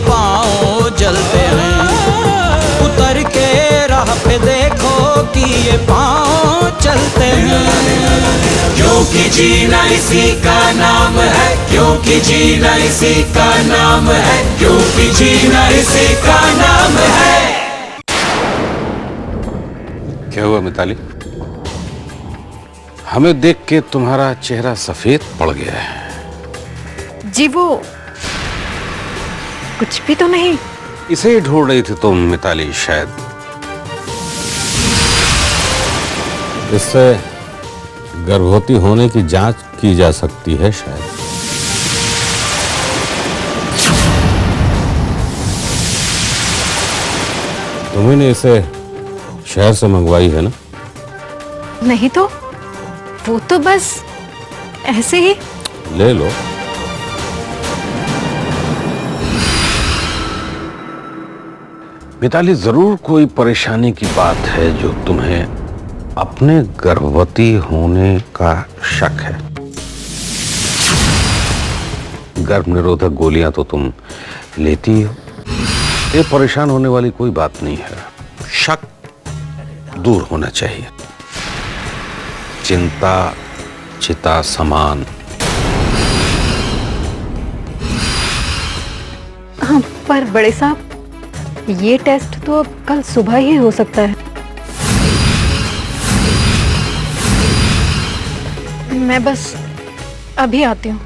पाँव जलते हैं। उतर के राह पे देखो कि ये पाँव चलते हैं। क्योंकि जीना इसी का नाम है, क्योंकि जीना इसी का नाम है, क्योंकि जीना इसी का नाम है। क्या हुआ मिताली? हमें देख के तुम्हारा चेहरा सफेद पड़ गया है। जी वो कुछ भी तो नहीं। इसे ही ढूंढ रही थी तुम मिताली शायद। इससे गर्भवती होने की जांच की जा सकती है शायद। तुम्ही ने इसे शहर से मंगवाई है ना? नहीं तो वो तो बस ऐसे ही। ले लो। मिताली, जरूर कोई परेशानी की बात है जो तुम्हें अपने गर्भवती होने का शक है। गर्भ निरोधक गोलियां तो तुम लेती हो। ये परेशान होने वाली कोई बात नहीं है। शक दूर होना चाहिए। चिंता चिता समान। हाँ पर बड़े साहब, ये टेस्ट तो अब कल सुबह ही हो सकता है। मैं बस अभी आती हूँ।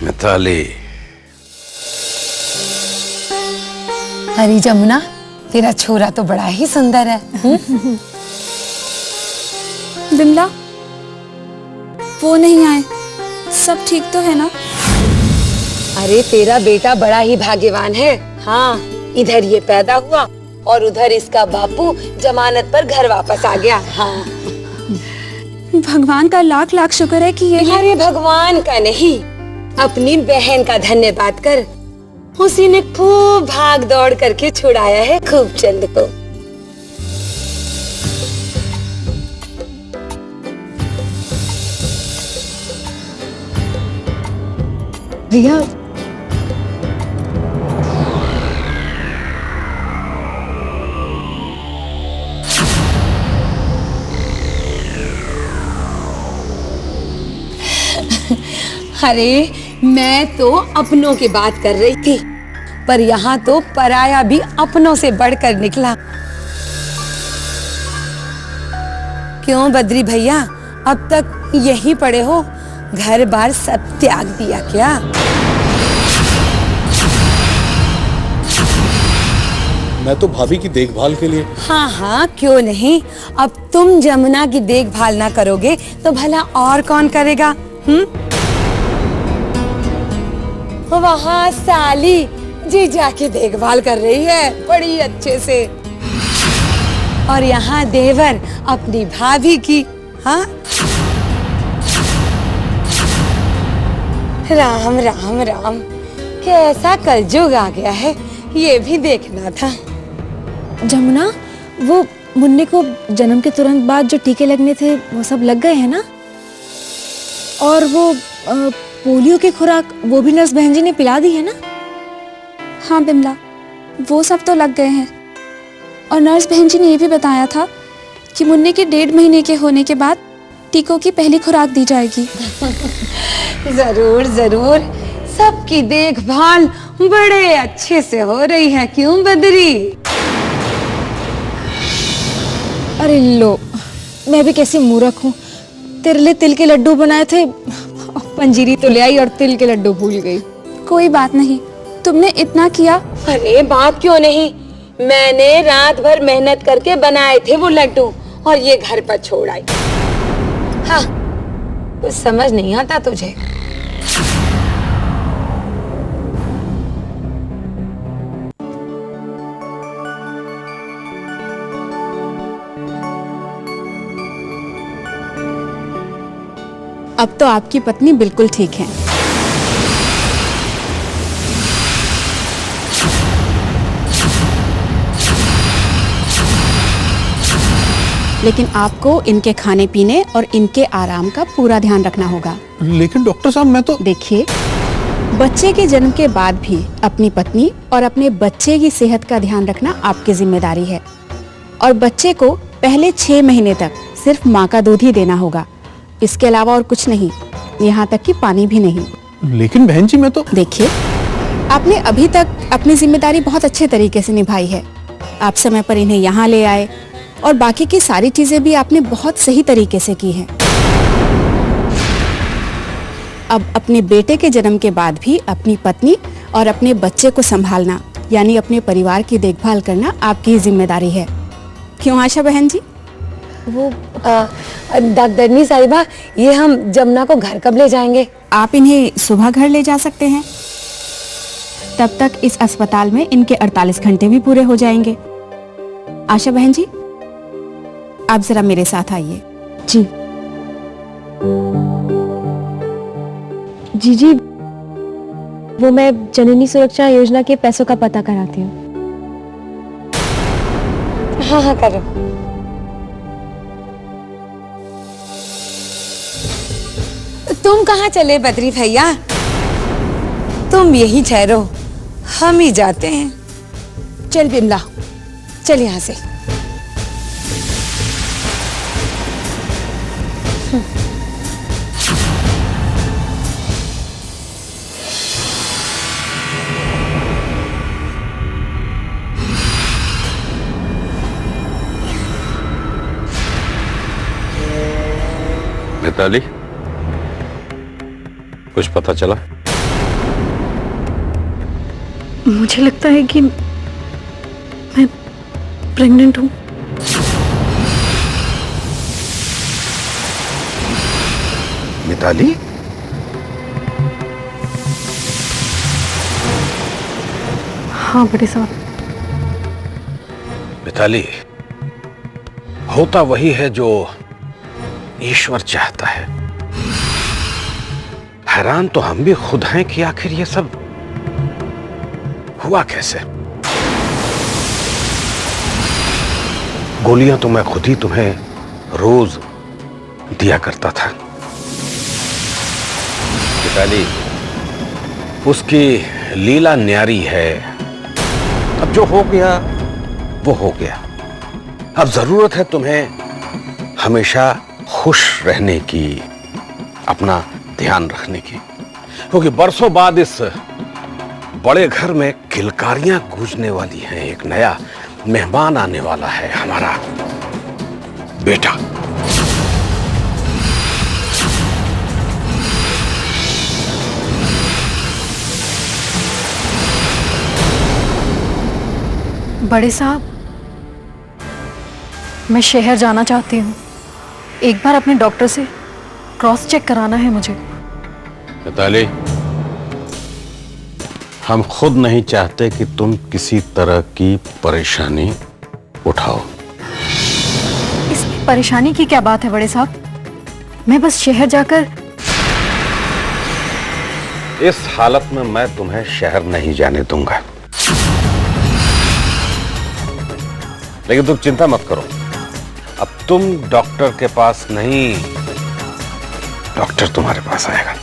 मिताली, अरे जमुना, तेरा छोरा तो बड़ा ही सुंदर है। बिमला, वो नहीं आए, सब ठीक तो है ना? अरे तेरा बेटा बड़ा ही भाग्यवान है। हाँ, इधर ये पैदा हुआ और उधर इसका बापू जमानत पर घर वापस आ गया। हाँ, भगवान का लाख लाख शुक्र है कि ये। अरे भगवान का नहीं, अपनी बहन का धन्यवाद कर। उसी ने खूब भाग दौड़ करके छुड़ाया है खूब चंद को। रिया, अरे मैं तो अपनों की बात कर रही थी, पर यहाँ तो पराया भी अपनों से बढ़कर निकला। क्यों बद्री भैया, अब तक यहीं पड़े हो? घर बार सब त्याग दिया क्या? मैं तो भाभी की देखभाल के लिए। हाँ हाँ, क्यों नहीं। अब तुम जमुना की देखभाल ना करोगे तो भला और कौन करेगा? वहाँ साली जीजा की देखभाल कर रही है बड़ी अच्छे से, और यहाँ देवर अपनी भाभी की। हाँ, राम राम राम, कैसा कलयुग आ गया है, ये भी देखना था। जमुना, वो मुन्ने को जन्म के तुरंत बाद जो टीके लगने थे वो सब लग गए हैं ना? और वो पोलियो की खुराक वो भी नर्स बहन जी ने पिला दी है ना? हाँ बिमला, वो सब तो लग गए हैं। और नर्स बहन जी ने ये भी बताया था कि मुन्ने के 1.5 महीने के होने के बाद टीकों की पहली खुराक दी जाएगी। जरूर जरूर, सबकी देखभाल बड़े अच्छे से हो रही है। क्यों बदरी? अरे लो, मैं भी कैसी मूर्ख हूँ। तेरे लिए तिल के लड्डू बनाए थे, पंजीरी तो ले आई और तिल के लड्डू भूल गई। कोई बात नहीं, तुमने इतना किया। अरे बात क्यों नहीं, मैंने रात भर मेहनत करके बनाए थे वो लड्डू और ये घर पर छोड़ आई। हाँ, कुछ समझ नहीं आता तुझे। अब तो आपकी पत्नी बिल्कुल ठीक है। लेकिन आपको इनके खाने पीने और इनके आराम का पूरा ध्यान रखना होगा। लेकिन डॉक्टर साहब मैं तो देखिए, बच्चे के जन्म के बाद भी अपनी पत्नी और अपने बच्चे की सेहत का ध्यान रखना आपकी जिम्मेदारी है। और बच्चे को पहले 6 महीने तक सिर्फ माँ का दूध ही देना होगा, इसके अलावा और कुछ नहीं, यहाँ तक कि पानी भी नहीं। लेकिन बहन जी मैं तो देखिए, आपने अभी तक अपनी जिम्मेदारी बहुत अच्छे तरीके से निभाई है। आप समय पर इन्हें यहाँ ले आए और बाकी की सारी चीजें भी आपने बहुत सही तरीके से की हैं। अब अपने बेटे के जन्म के बाद भी अपनी पत्नी और अपने बच्चे को संभालना, यानी अपने परिवार की देखभाल करना आपकी जिम्मेदारी है। क्यों आशा बहन जी? वो डॉक्टरनी साहिबा, ये हम जमुना को घर कब ले जाएंगे? आप इन्हें सुबह घर ले जा सकते हैं। तब तक इस अस्पताल में इनके 48 घंटे भी पूरे हो जाएंगे। आशा बहन जी, आप जरा मेरे साथ आइए। जी जी, वो मैं जननी सुरक्षा योजना के पैसों का पता कराती हूँ। हाँ हाँ करो। तुम कहाँ चले बद्री भैया? तुम यहीं ठहरो, हम ही जाते हैं। चल बिमला, चल यहाँ से। मिताली, कुछ पता चला? मुझे लगता है कि मैं प्रेग्नेंट हूँ। मिताली, हाँ बड़े साहब। मिताली, होता वही है जो ईश्वर चाहता है। हैरान तो हम भी खुद हैं कि आखिर ये सब हुआ कैसे। गोलियां तो मैं खुद ही तुम्हें रोज दिया करता था। मिताली, उसकी लीला न्यारी है। अब जो हो गया वो हो गया। अब जरूरत है तुम्हें हमेशा खुश रहने की, अपना ध्यान रखने की, क्योंकि बरसों बाद इस बड़े घर में किलकारियां गूंजने वाली हैं। एक नया मेहमान आने वाला है, हमारा बेटा। बड़े साहब, मैं शहर जाना चाहती हूँ। एक बार अपने डॉक्टर से क्रॉस चेक कराना है मुझे। मिताली, हम खुद नहीं चाहते कि तुम किसी तरह की परेशानी उठाओ। इसमें परेशानी की क्या बात है बड़े साहब? मैं बस शहर जाकर। इस हालत में मैं तुम्हें शहर नहीं जाने दूंगा। लेकिन तुम चिंता मत करो, अब तुम डॉक्टर के पास नहीं, डॉक्टर तुम्हारे पास आएगा।